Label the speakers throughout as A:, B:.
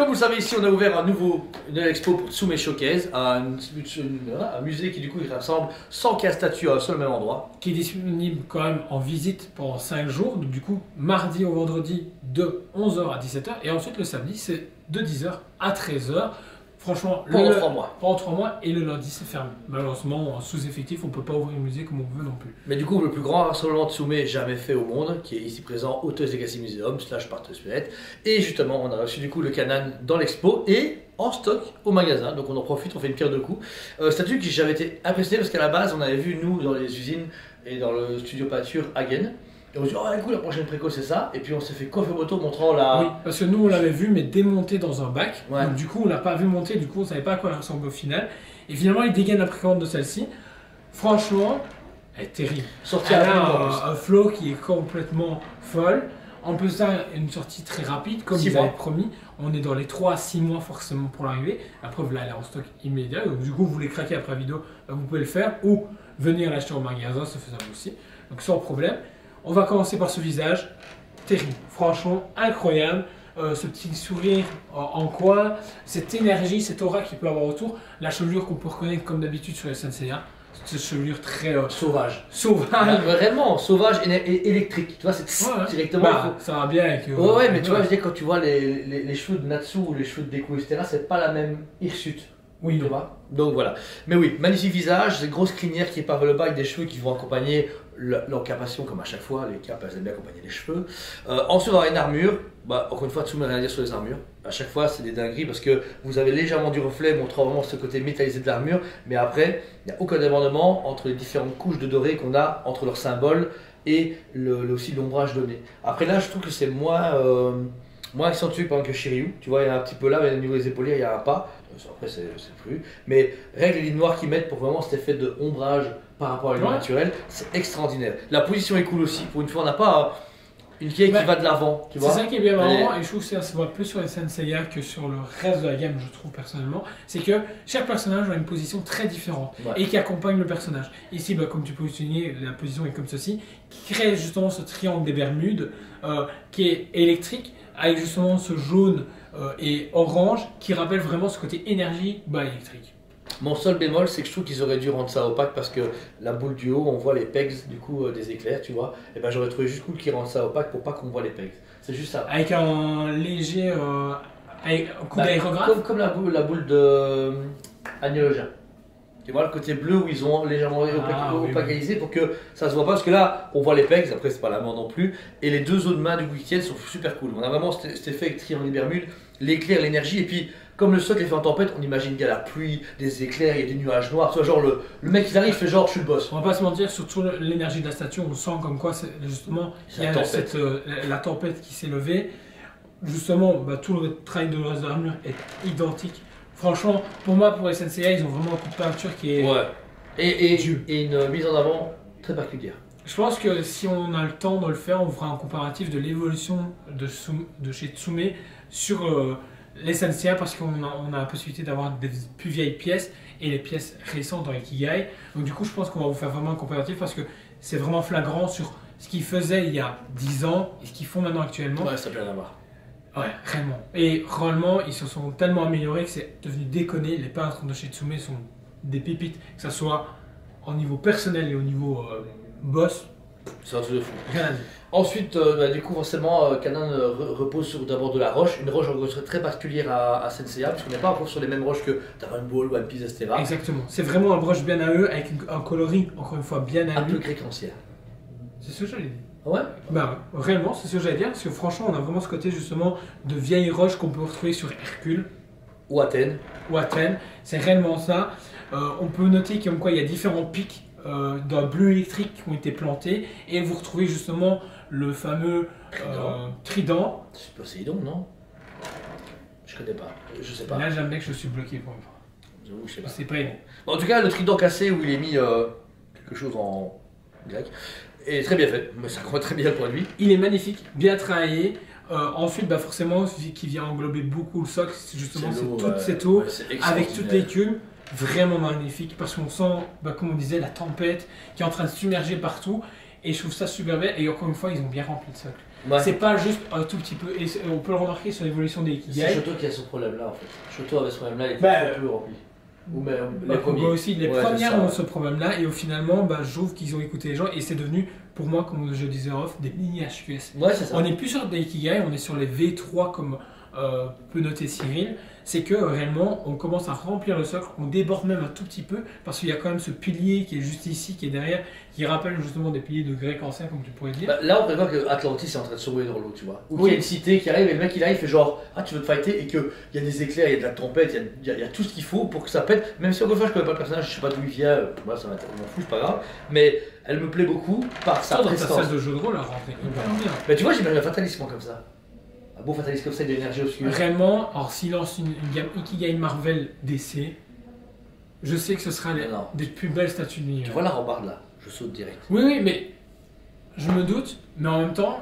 A: comme vous le savez, ici on a ouvert une nouvelle expo pour Tsume Showcase, un musée qui du coup il rassemble 115 statues à un seul même endroit.
B: Qui est disponible quand même en visite pendant 5 jours. Donc du coup, mardi au vendredi de 11h à 17h. Et ensuite le samedi, c'est de 10h à 13h. Franchement,
A: Pendant 3 mois.
B: Pendant 3 mois et le lundi c'est fermé. Malheureusement, en sous-effectif, on ne peut pas ouvrir le musée comme on veut non plus.
A: Mais du coup, le plus grand rassemblement de Tsume jamais fait au monde, qui est ici présent au Toys Legacy Museum / Partesuet. Et justement, on a reçu du coup le Kanan dans l'expo et en stock au magasin. Donc on en profite, on fait une pierre deux coups. Statue qui j'avais été impressionné parce qu'à la base, on avait vu nous dans les usines et dans le studio peinture Hagen. Et on se dit, oh écoute, la prochaine préco c'est ça. Et puis on s'est fait coiffer moto montrant la.
B: Oui, parce que nous on l'avait vu mais démonté dans un bac.
A: Ouais.
B: Donc du coup on l'a pas vu monter, du coup on savait pas à quoi elle ressemble au final. Et finalement il dégaine la précommande de celle-ci. Franchement, elle est terrible.
A: Sortie
B: Elle
A: à
B: a un flow qui est complètement folle. En plus ça, une sortie très rapide, comme ils avaient promis. On est dans les 3 à 6 mois forcément pour l'arrivée. La preuve là elle est en stock immédiat. Donc du coup vous voulez craquer après la vidéo, vous pouvez le faire. Ou venir l'acheter au magasin, c'est faisable aussi. Donc sans problème. On va commencer par ce visage, terrible, franchement incroyable, ce petit sourire en coin, cette énergie, cette aura qu'il peut avoir autour, la chevelure qu'on peut reconnaître comme d'habitude sur les Senseiya, cette chevelure très
A: sauvage.
B: Sauvage.
A: Vraiment sauvage et électrique, tu vois, c'est directement.
B: Bah, ça va bien avec.
A: Ouais, mais tu vois, je veux dire, quand tu vois les cheveux de Natsu ou les cheveux de Deku, etc., c'est pas la même hirsute.
B: Oui,
A: tu vois. Donc voilà. Mais oui, magnifique visage, cette grosse crinière qui est par le bas avec des cheveux qui vont accompagner l'encapation comme à chaque fois. Les capes, elles aiment bien accompagner les cheveux. Ensuite, on a une armure. Bah, encore une fois, Tsume n'a rien à dire sur les armures. À chaque fois, c'est des dingueries parce que vous avez légèrement du reflet montrant vraiment ce côté métallisé de l'armure. Mais après, il n'y a aucun débordement entre les différentes couches de doré qu'on a entre leurs symboles et aussi l'ombrage donné. Après là, je trouve que c'est moins accentué par que Shiryu. Tu vois, il y a un petit peu là, mais au niveau des épaulières, il n'y a pas. Après, c'est plus. Mais règle les lignes noires qu'ils mettent pour vraiment cet effet de ombrage par rapport à l'huile naturelle, c'est extraordinaire. La position est cool aussi. Pour une fois, on n'a pas une vieille qui va de l'avant.
B: C'est ça qui est bien marrant, et je trouve que ça se voit plus sur les Senseiya que sur le reste de la gamme, je trouve personnellement. C'est que chaque personnage a une position très différente et qui accompagne le personnage. Ici, bah, comme tu peux le souligner, la position est comme ceci, qui crée justement ce triangle des Bermudes qui est électrique, avec justement ce jaune et orange qui rappelle vraiment ce côté énergie électrique.
A: Mon seul bémol, c'est que je trouve qu'ils auraient dû rendre ça opaque parce que la boule du haut, on voit les pegs du coup des éclairs, tu vois. Et ben j'aurais trouvé juste cool qu'ils rendent ça opaque pour pas qu'on voit les pegs. C'est juste ça.
B: Avec un léger coup d'aérographe.
A: Comme la boule de Agnologia. Tu vois le côté bleu où ils ont légèrement opacalisé pour que ça se voit pas parce que là on voit les pegs, après c'est pas la main non plus, et les deux autres mains du coup qui tiennent sont super cool. On a vraiment cet effet avec triangle des Bermudes, l'éclair, l'énergie, et puis comme le socle est fait en tempête, on imagine qu'il y a la pluie, des éclairs, il y a des nuages noirs, tu vois, genre le mec il arrive, il fait genre je suis le boss.
B: On va pas se mentir, surtout l'énergie de la statue, on sent comme quoi justement il y a la tempête qui s'est levée. Justement, tout le travail de reste de l'armure est identique. Franchement, pour moi, pour les Senseiya, ils ont vraiment un coup de peinture qui est
A: et une mise en avant très particulière.
B: Je pense que si on a le temps de le faire, on fera un comparatif de l'évolution de chez Tsume sur les Senseiya parce qu'on a la possibilité d'avoir des plus vieilles pièces et les pièces récentes dans Ikigai. Donc du coup, je pense qu'on va vous faire vraiment un comparatif parce que c'est vraiment flagrant sur ce qu'ils faisaient il y a 10 ans et ce qu'ils font maintenant actuellement.
A: Ouais, ça n'a rien à voir.
B: Ouais, vraiment. Et réellement, ils se sont tellement améliorés que c'est devenu déconné. Les peintres de chez Tsume sont des pépites, que ce soit au niveau personnel et au niveau boss.
A: C'est un truc de fou.
B: Rien à dire.
A: Ensuite, du coup, forcément, Kanan repose sur d'abord de la roche, une roche très particulière à Senseiya, parce qu'on n'est pas encore sur les mêmes roches que Dragon Ball, One Piece, etc.
B: Exactement. C'est vraiment un brush bien à eux, avec un coloris, encore une fois, bien à eux.
A: Un peu grécancière.
B: C'est ce que j'allais dire.
A: Ouais.
B: Réellement, c'est ce que j'allais dire, parce que franchement, on a vraiment ce côté justement de vieilles roches qu'on peut retrouver sur Hercule.
A: Ou Athènes.
B: C'est réellement ça. On peut noter qu'il y a différents pics d'un bleu électrique qui ont été plantés, et vous retrouvez justement le fameux trident.
A: C'est Poséidon, non? Je connais pas, je sais pas.
B: Là, j'aime bien que je suis bloqué pour une fois.
A: J'avoue, je sais pas.
B: C'est pas évident.
A: En tout cas, le trident cassé où il est mis quelque chose en grec est très bien fait, mais ça croit très bien le produit.
B: Il est magnifique, bien travaillé. Ensuite, forcément, qui vient englober beaucoup le socle, c'est justement toute cette eau avec toute l'écume. Vraiment magnifique parce qu'on sent, comme on disait, la tempête qui est en train de submerger partout, et je trouve ça super bien. Et encore une fois, ils ont bien rempli le socle.
A: Ouais.
B: C'est pas juste un tout petit peu. Et on peut le remarquer sur l'évolution des
A: C'est
B: Ikigai.
A: Shoto qui a ce problème-là en fait. Shoto avait ce problème-là, il était
B: Bah,
A: trop peu rempli. Ou même
B: Bah,
A: les premiers.
B: Kogo aussi, les
A: Ouais,
B: premières
A: c'est ça,
B: ont
A: ouais.
B: ce problème-là et finalement, je trouve qu'ils ont écouté les gens et c'est devenu, pour moi, comme je disais off, des mini HQS.
A: Ouais, c'est ça.
B: On n'est plus sur des Ikigai, on est sur les V3 comme peut noter Cyril. C'est que réellement, on commence à remplir le socle, on déborde même un tout petit peu parce qu'il y a quand même ce pilier qui est juste ici, qui est derrière, qui rappelle justement des piliers de grec ancien, comme tu pourrais dire.
A: Bah, là, on prévoit que Atlantis est en train de s'envoyer dans l'eau, tu vois. Ou qu'il y a une cité qui arrive et le mec il arrive, il fait genre ah, tu veux te fighter et qu'il y a des éclairs, il y a de la tempête, il y a tout ce qu'il faut pour que ça pète. Même si encore une fois, je connais pas le personnage, je sais pas d'où il vient, moi ça m'en fout, c'est pas grave. Mais elle me plaît beaucoup par sa
B: Dans ta
A: prestance.
B: salle de jeu de rôle, elle rentrait hyper bien.
A: Mais tu vois, j'imagine un fatalisme comme ça. Un beau fatalisme comme ça, de l'énergie obscure.
B: Vraiment, alors s'il lance une gamme Ikigai Marvel DC, je sais que ce sera
A: Non.
B: des plus belles statues de
A: Tu
B: l'univers.
A: vois la rambarde là, je saute direct.
B: Oui, mais je me doute, mais en même temps,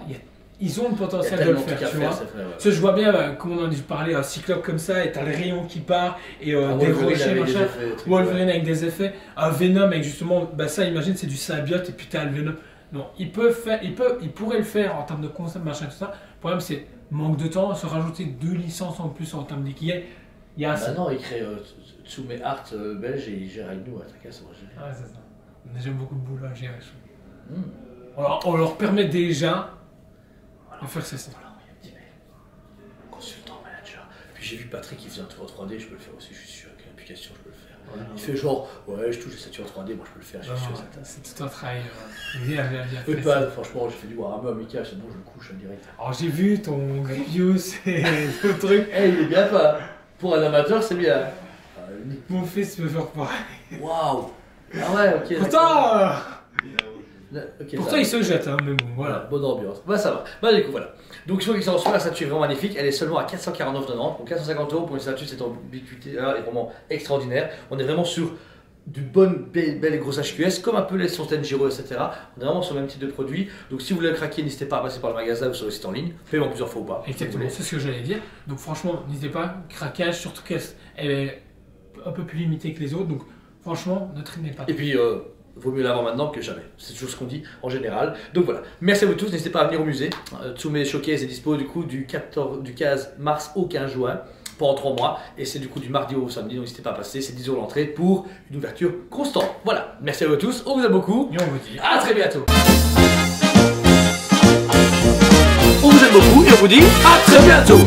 B: ils ont le
A: Il y a
B: potentiel de le
A: tellement de
B: faire,
A: trucs à
B: tu
A: faire,
B: vois.
A: ça fait, ouais.
B: Parce que je vois bien, comme on en a dû parler, un cyclope comme ça, et t'as le rayon qui part, et
A: Un
B: des
A: Wolverine
B: rochers,
A: avec des
B: machin.
A: effets, trucs,
B: Wolverine avec des effets, un Venom avec justement, ça imagine c'est du symbiote, et puis t'as le Venom. Non, il pourrait le faire en termes de concept, machin, tout ça. Le problème c'est manque de temps, se rajouter 2 licences en plus en termes d'Ikigai. Il y a
A: Bah non, il crée Tsume Art belge et il gère avec nous, t'as qu'à se manger.
B: Ouais, c'est ça. On a déjà beaucoup de boulot à gérer.
A: Hmm.
B: On leur permet déjà de faire ça.
A: Voilà, il y a un petit mail. Consultant manager. Puis j'ai vu Patrick qui faisait un tour en 3D, je peux le faire aussi, je suis sûr qu'avec l'application je peux le faire. Il fait genre, ouais, je touche les statues en 3D, moi je peux le faire, je suis sûr.
B: C'est tout un travail. Bien
A: Peu
B: fait.
A: de pas, franchement, j'ai fait du Warhammer Amica, c'est bon, je le couche en direct.
B: Alors j'ai vu ton Grievous et le truc.
A: Eh, il est bien pas. Pour un amateur, c'est bien.
B: Mon fils peut faire pareil.
A: Waouh! Ah ouais, ok.
B: Pourtant,
A: Ok,
B: pourtant
A: ça va.
B: il se jette, hein, mais bon,
A: Voilà,
B: voilà.
A: bonne ambiance. Bah ça va. Bah du coup voilà. Donc je vois qu'ils sont la statue est vraiment magnifique. Elle est seulement à 449,90. Donc 450 € pour une statue, cette ubiquité là est vraiment extraordinaire. On est vraiment sur du bonne, belle et grosse HQS, comme un peu les sur Tenjiro, etc. On est vraiment sur le même type de produit. Donc si vous voulez le craquer, n'hésitez pas à passer par le magasin ou sur le site en ligne. Payez-en plusieurs fois ou pas.
B: Exactement, c'est ce que j'allais dire. Donc franchement, n'hésitez pas, craquage, surtout qu'elle est un peu plus limitée que les autres. Donc franchement, ne traînez pas.
A: Et puis, vaut mieux l'avoir maintenant que jamais. C'est toujours ce qu'on dit en général. Donc voilà. Merci à vous tous. N'hésitez pas à venir au musée. Tsume Showcase est dispo du coup du 15 mars au 15 juin pendant 3 mois. Et c'est du coup du mardi au samedi. Donc n'hésitez pas à passer. C'est 10 € l'entrée pour une ouverture constante. Voilà. Merci à vous tous. On vous aime beaucoup.
B: Et on vous dit
A: À très bientôt. On vous aime beaucoup et on vous dit à très bientôt.